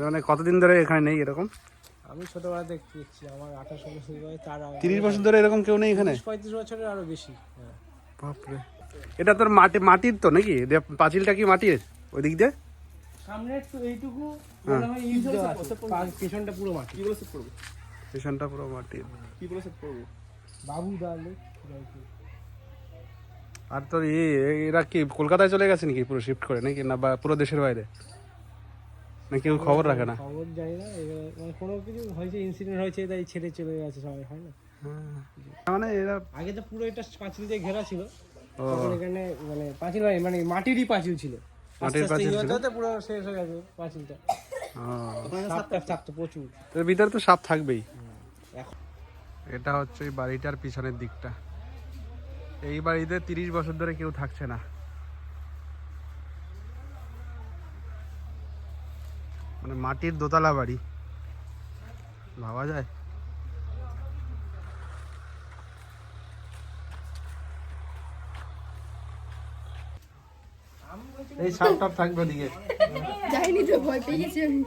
মানে কতদিন ধরে এখানে নেই এরকম? আমি ছোটবেলা দেখছি, আমার 28 বছর বয়স, তার 30 বছর ধরে এরকম কেউ নেই এখানে? 35 বছরের আরো বেশি। হ্যাঁ, বাপরে, এটা তোর মাটির তো নাকি? পাঁচিলটা কি মাটির ওই দিক দিয়ে? সামনে একটু এইটুকু মনে হয় ইট দেওয়া আছে, পেছনটা পুরো মাটি। কি বলে সেট করব? পেছনটা পুরো মাটির। কি বলে সেট করব? বাবু দালে। আর তোর এরা কি কলকাতায় চলে গেছে নাকি পুরো শিফট করে, নাকি না বা পুরো দেশের বাইরে? না কেউ খবর রাখে না? খবর জানি না, মানে কোনো কিছু হয়েছে, ইনসিডেন্ট হয়েছে তাই ছেড়ে চলে গেছে সবাই, হয় না? মানে এরা আগে তো পুরো এটা পাঁচিল দিয়ে ঘেরা ছিল, তখন এখানে মানে পাঁচিল মানে মাটিরই পাঁচিল ছিল, মাটির পাঁচিল ছিল? পুরো শেষ হয়ে গেছে পাঁচিলটা। সাপ থাকতো প্রচুর, এর ভিতরে তো সাপ থাকবেই। এটা হচ্ছে এই বাড়িটার পিছনের দিকটা। এই বাড়িতে 30 বছর ধরে কেউ থাকছে না, মানে মাটির দোতলা বাড়ি, ভাবা যায়? এই সাপ টাপ থাকবে ওদিকে। যাইনি তো, ভয় পেয়ে গেছি আমি।